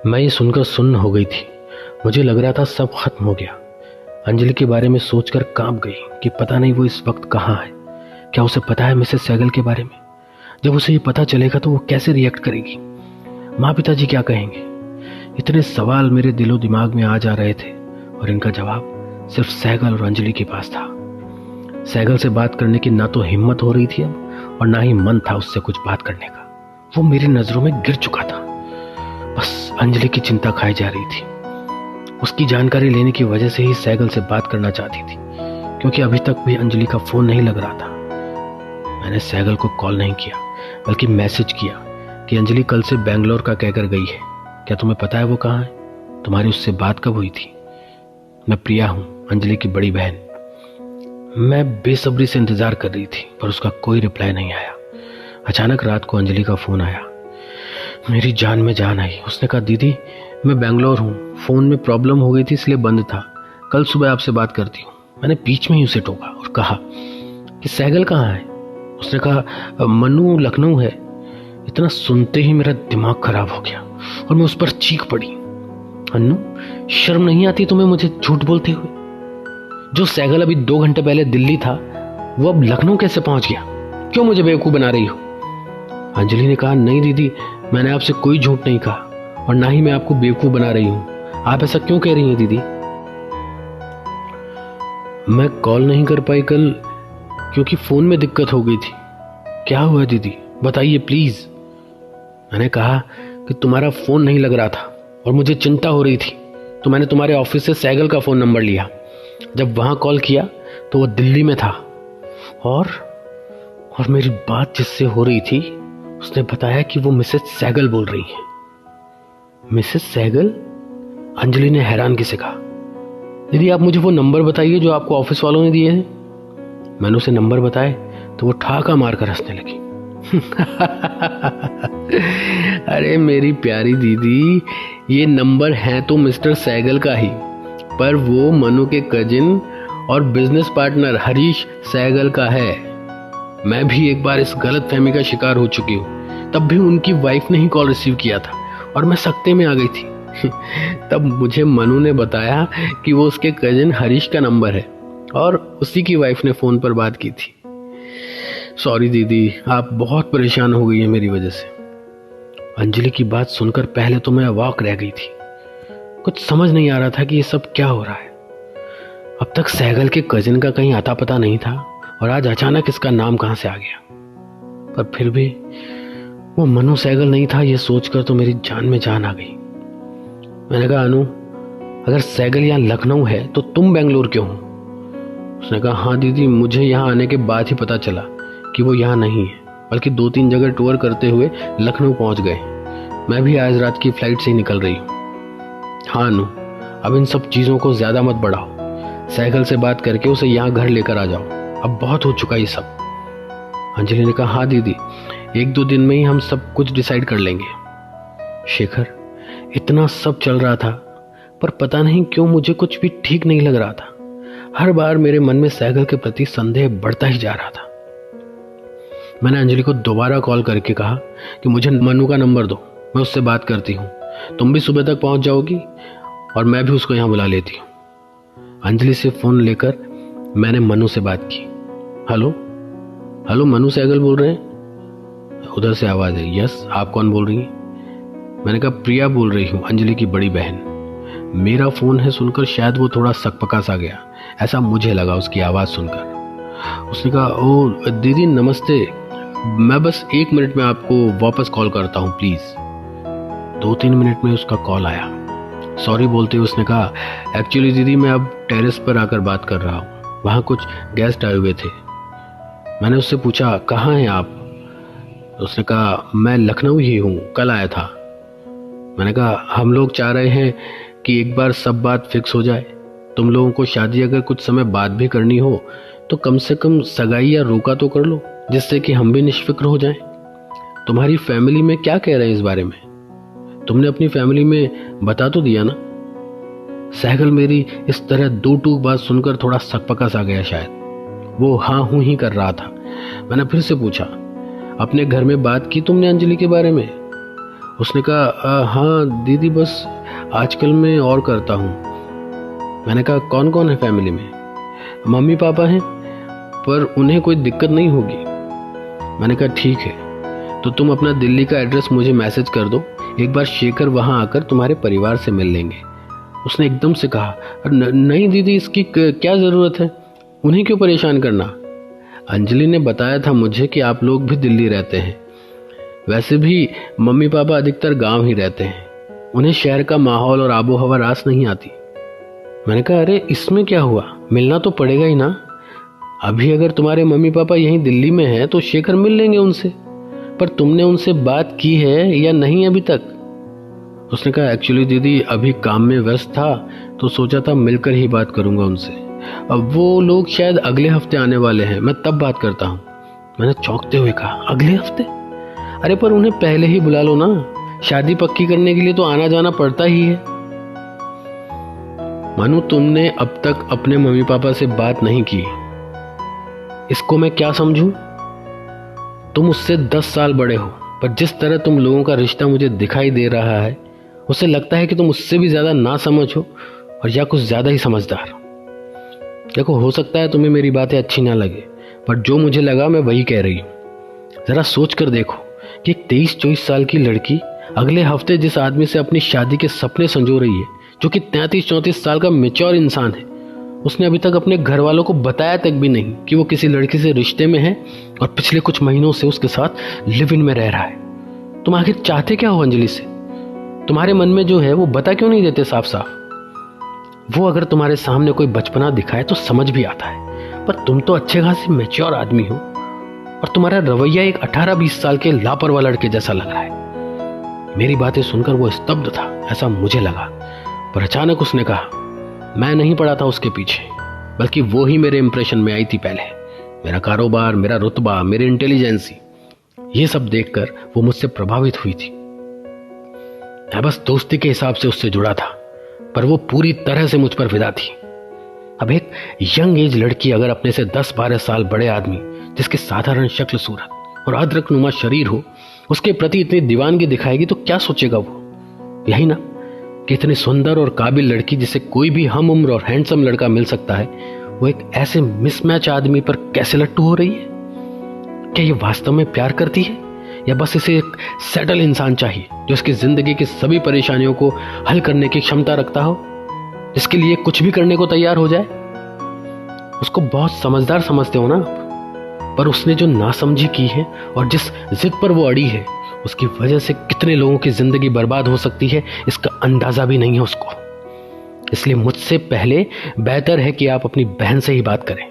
मैं ये सुनकर सुन्न हो गई थी। मुझे लग रहा था सब खत्म हो गया। अंजलि के बारे में सोचकर कांप गई कि पता नहीं वो इस वक्त कहाँ है। क्या उसे पता है मिसेस सहगल के बारे में? जब उसे ये पता चलेगा तो वो कैसे रिएक्ट करेगी? माँ पिताजी क्या कहेंगे? इतने सवाल मेरे दिलो दिमाग में आ जा रहे थे और इनका जवाब सिर्फ सहगल और अंजलि के पास था। सहगल से बात करने की ना तो हिम्मत हो रही थी अब, और ना ही मन था उससे कुछ बात करने का। वो मेरी नजरों में गिर चुका था। बस अंजलि की चिंता खाई जा रही थी। उसकी जानकारी लेने की वजह से ही सहगल से बात करना चाहती थी, क्योंकि अभी तक भी अंजलि का फोन नहीं लग रहा था। मैंने सहगल को कॉल नहीं किया, बल्कि मैसेज किया कि अंजलि कल से बेंगलोर का कहकर गई है। क्या तुम्हें पता है वो कहाँ है? तुम्हारी उससे बात कब हुई थी? मैं प्रिया हूँ, अंजलि की बड़ी बहन। मैं बेसब्री से इंतजार कर रही थी, पर उसका कोई रिप्लाई नहीं आया। अचानक रात को अंजलि का फोन आया। मेरी जान में जान आई। उसने कहा, दीदी मैं बेंगलोर हूँ, फोन में प्रॉब्लम हो गई थी इसलिए बंद था, कल सुबह आपसे बात करती हूँ। मैंने बीच में ही उसे टोका और कहा कि सहगल कहाँ है? उसने कहा, मनु लखनऊ है। इतना सुनते ही मेरा दिमाग खराब हो गया और मैं उस पर चीख पड़ी। अन्नू, शर्म नहीं आती तुम्हें मुझे झूठ बोलते हुए? जो सहगल अभी 2 घंटे पहले दिल्ली था वो अब लखनऊ कैसे पहुंच गया? क्यों मुझे बेवकूफ बना रही हो? अंजलि ने कहा, नहीं दीदी, मैंने आपसे कोई झूठ नहीं कहा और ना ही मैं आपको बेवकूफ बना रही हूं। आप ऐसा क्यों कह रही हैं दीदी? मैं कॉल नहीं कर पाई कल क्योंकि फोन में दिक्कत हो गई थी। क्या हुआ दीदी, बताइए प्लीज। मैंने कहा कि तुम्हारा फोन नहीं लग रहा था और मुझे चिंता हो रही थी, तो मैंने तुम्हारे ऑफिस से सहगल का फोन नंबर लिया। जब वहां कॉल किया तो वो दिल्ली में था और मेरी बात जिससे हो रही थी उसने बताया कि वो मिसेस सहगल बोल रही हैं। मिसेस सहगल? अंजलि ने हैरानगी से कहा, दीदी आप मुझे वो नंबर बताइए जो आपको ऑफिस वालों ने दिए हैं। मैंने उसे नंबर बताए तो वो ठहाका मारकर हंसने लगी। अरे मेरी प्यारी दीदी, ये नंबर है तो मिस्टर सहगल का ही, पर वो मनु के कजिन और बिजनेस पार्टनर हरीश सहगल का है। मैं भी एक बार इस गलत फहमी का शिकार हो चुकी हूँ। तब भी उनकी वाइफ ने ही कॉल रिसीव किया था और मैं सकते में आ गई थी। तब मुझे मनु ने बताया कि वो उसके कजिन हरीश का नंबर है और उसी की वाइफ ने फोन पर बात की थी। सॉरी दीदी, आप बहुत परेशान हो गई है मेरी वजह से। अंजलि की बात सुनकर पहले तो मैं अवाक रह गई थी। कुछ समझ नहीं आ रहा था कि ये सब क्या हो रहा है। अब तक सहगल के कजिन का कहीं आता पता नहीं था और आज अचानक इसका नाम कहां से आ गया। पर फिर भी वो मनु सहगल नहीं था, ये सोचकर तो मेरी जान में जान आ गई। मैंने कहा, अनु, अगर सहगल यहाँ लखनऊ है तो तुम बेंगलोर क्यों हो? उसने कहा, हाँ दीदी, मुझे यहाँ आने के बाद ही पता चला कि वो यहाँ नहीं है, बल्कि 2-3 जगह टूर करते हुए लखनऊ पहुंच गए। मैं भी आज रात की फ्लाइट से ही निकल रही हूँ। हाँ अनु, अब इन सब चीज़ों को ज़्यादा मत बढ़ाओ। सहगल से बात करके उसे यहाँ घर लेकर आ जाओ, अब बहुत हो चुका ये सब। अंजलि ने कहा, हाँ दीदी, 1-2 दिन में ही हम सब कुछ डिसाइड कर लेंगे। शेखर, इतना सब चल रहा था पर पता नहीं क्यों मुझे कुछ भी ठीक नहीं लग रहा था। हर बार मेरे मन में सहगल के प्रति संदेह बढ़ता ही जा रहा था। मैंने अंजलि को दोबारा कॉल करके कहा कि मुझे मनु का नंबर दो, मैं उससे बात करती हूँ। तुम भी सुबह तक पहुंच जाओगी और मैं भी उसको यहाँ बुला लेती हूँ। अंजलि से फोन लेकर मैंने मनु से बात की। हेलो हेलो, मनु सहगल बोल रहे हैं? उधर से आवाज है। यस, आप कौन बोल रही हैं? मैंने कहा, प्रिया बोल रही हूँ, अंजलि की बड़ी बहन। मेरा फोन है सुनकर शायद वो थोड़ा सकपका सा गया, ऐसा मुझे लगा उसकी आवाज सुनकर। उसने कहा, ओ दीदी नमस्ते, मैं बस 1 मिनट में आपको वापस कॉल करता हूँ प्लीज। 2-3 मिनट में उसका कॉल आया। सॉरी बोलते हुए उसने कहा, एक्चुअली दीदी मैं अब टेरेस पर आकर बात कर रहा हूँ, वहाँ कुछ गेस्ट आए हुए थे। मैंने उससे पूछा, कहाँ हैं आप? उसने कहा, मैं लखनऊ ही हूँ, कल आया था। मैंने कहा, हम लोग चाह रहे हैं कि एक बार सब बात फिक्स हो जाए। तुम लोगों को शादी अगर कुछ समय बाद भी करनी हो तो कम से कम सगाई या रोका तो कर लो, जिससे कि हम भी निश्फिक्र हो जाएं। तुम्हारी फैमिली में क्या कह रहे हैं इस बारे में? तुमने अपनी फैमिली में बता तो दिया ना? सहगल मेरी इस तरह दो टूक बात सुनकर थोड़ा सकपका सा गया। शायद वो हाँ हूं ही कर रहा था। मैंने फिर से पूछा, अपने घर में बात की तुमने अंजलि के बारे में? उसने कहा हाँ दीदी, बस आजकल मैं और करता हूँ। मैंने कहा कौन कौन है फैमिली में? मम्मी पापा हैं, पर उन्हें कोई दिक्कत नहीं होगी। मैंने कहा ठीक है, तो तुम अपना दिल्ली का एड्रेस मुझे मैसेज कर दो, एक बार शेखर वहाँ आकर तुम्हारे परिवार से मिल लेंगे। उसने एकदम से कहा नहीं दीदी, इसकी क्या ज़रूरत है, उन्हें क्यों परेशान करना। अंजलि ने बताया था मुझे कि आप लोग भी दिल्ली रहते हैं। वैसे भी मम्मी पापा अधिकतर गांव ही रहते हैं, उन्हें शहर का माहौल और आबो हवा रास नहीं आती। मैंने कहा अरे इसमें क्या हुआ, मिलना तो पड़ेगा ही ना। अभी अगर तुम्हारे मम्मी पापा यहीं दिल्ली में हैं तो शेखर मिल लेंगे उनसे। पर तुमने उनसे बात की है या नहीं अभी तक? उसने कहा एक्चुअली दीदी अभी काम में व्यस्त था, तो सोचा था मिलकर ही बात करूंगा उनसे। अब वो लोग शायद अगले हफ्ते आने वाले हैं, मैं तब बात करता हूँ। मैंने चौंकते हुए कहा अगले हफ्ते? अरे पर उन्हें पहले ही बुला लो ना, शादी पक्की करने के लिए तो आना जाना पड़ता ही है। मानो तुमने अब तक अपने मम्मी पापा से बात नहीं की, इसको मैं क्या समझूं? तुम उससे 10 साल बड़े हो, पर जिस तरह तुम लोगों का रिश्ता मुझे दिखाई दे रहा है, उससे लगता है कि तुम उससे भी ज्यादा ना समझ हो और या कुछ ज्यादा ही समझदार। देखो, हो सकता है तुम्हें मेरी बातें अच्छी ना लगे, पर जो मुझे लगा मैं वही कह रही हूँ। जरा सोच कर देखो कि एक 23-24 साल की लड़की अगले हफ्ते जिस आदमी से अपनी शादी के सपने संजो रही है, जो कि 33-34 साल का मैच्योर इंसान है, उसने अभी तक अपने घर वालों को बताया तक भी नहीं कि वो किसी लड़की से रिश्ते में है और पिछले कुछ महीनों से उसके साथ लिव इन में रह रहा है। तुम आखिर चाहते क्या हो अंजलि से? तुम्हारे मन में जो है वो बता क्यों नहीं देते साफ साफ? वो अगर तुम्हारे सामने कोई बचपना दिखाए तो समझ भी आता है, पर तुम तो अच्छे खासे मैच्योर आदमी हो और तुम्हारा रवैया एक 18-20 साल के लापरवाह लड़के जैसा लग रहा है। मेरी बातें सुनकर वो स्तब्ध था, ऐसा मुझे लगा। पर अचानक उसने कहा मैं नहीं पड़ा था उसके पीछे, बल्कि वो ही मेरे इंप्रेशन में आई थी पहले। मेरा कारोबार, मेरा रुतबा, मेरी इंटेलिजेंसी, ये सब देखकर वो मुझसे प्रभावित हुई थी। मैं बस दोस्ती के हिसाब से उससे जुड़ा था, पर वो पूरी तरह से मुझ पर फिदा थी। अब एक यंग एज लड़की अगर अपने से 10-12 साल बड़े आदमी, जिसके साधारण शक्ल सूरत और अदरक नुमा शरीर हो, उसके प्रति इतनी दीवानगी दिखाएगी तो क्या सोचेगा वो? यही ना कि इतनी सुंदर और काबिल लड़की जिसे कोई भी हम उम्र और हैंडसम लड़का मिल सकता है, वो एक ऐसे मिसमैच आदमी पर कैसे लट्टू हो रही है? क्या ये वास्तव में प्यार करती है या बस इसे एक सेटल इंसान चाहिए जो इसकी जिंदगी की सभी परेशानियों को हल करने की क्षमता रखता हो, जिसके लिए कुछ भी करने को तैयार हो जाए? उसको बहुत समझदार समझते हो ना, पर उसने जो नासमझी की है और जिस जिद पर वो अड़ी है, उसकी वजह से कितने लोगों की जिंदगी बर्बाद हो सकती है इसका अंदाजा भी नहीं है उसको। इसलिए मुझसे पहले बेहतर है कि आप अपनी बहन से ही बात करें।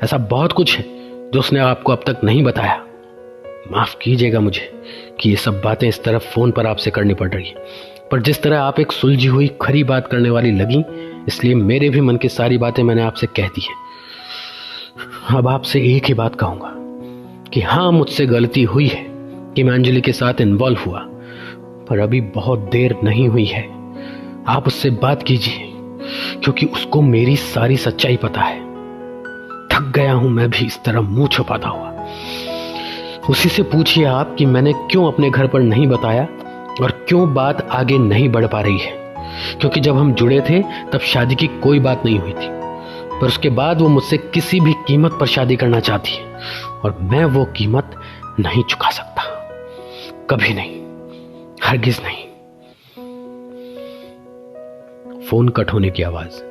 ऐसा बहुत कुछ है जो उसने आपको अब तक नहीं बताया। माफ कीजिएगा मुझे कि ये सब बातें इस तरह फोन पर आपसे करनी पड़ रही है, पर जिस तरह आप एक सुलझी हुई खरी बात करने वाली लगी, इसलिए मेरे भी मन की सारी बातें मैंने आपसे कह दी है। अब आपसे एक ही बात कहूंगा कि हाँ, मुझसे गलती हुई है कि मैं अंजलि के साथ इन्वॉल्व हुआ, पर अभी बहुत देर नहीं हुई है। आप उससे बात कीजिए, क्योंकि उसको मेरी सारी सच्चाई पता है। थक गया हूं मैं भी इस तरह मुंह छुपाता हुआ। उसी से पूछिए आप कि मैंने क्यों अपने घर पर नहीं बताया और क्यों बात आगे नहीं बढ़ पा रही है। क्योंकि जब हम जुड़े थे तब शादी की कोई बात नहीं हुई थी, पर उसके बाद वो मुझसे किसी भी कीमत पर शादी करना चाहती है और मैं वो कीमत नहीं चुका सकता, कभी नहीं, हरगिज नहीं। फोन कट होने की आवाज,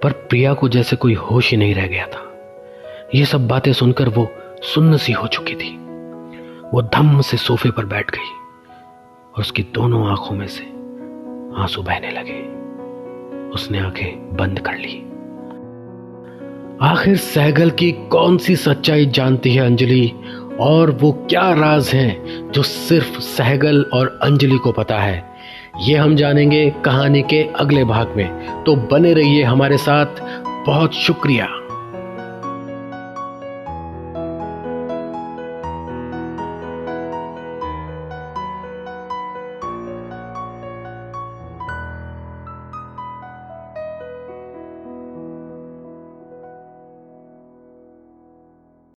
पर प्रिया को जैसे कोई होश ही नहीं रह गया था। ये सब बातें सुनकर वो सुन्न सी हो चुकी थी। वो धम्म से सोफे पर बैठ गई और उसकी दोनों आंखों में से आंसू बहने लगे। उसने आंखें बंद कर ली। आखिर सहगल की कौन सी सच्चाई जानती है अंजलि, और वो क्या राज हैं जो सिर्फ सहगल और अंजलि को पता है? ये हम जानेंगे कहानी के अगले भाग में। तो बने रहिए हमारे साथ। बहुत शुक्रिया।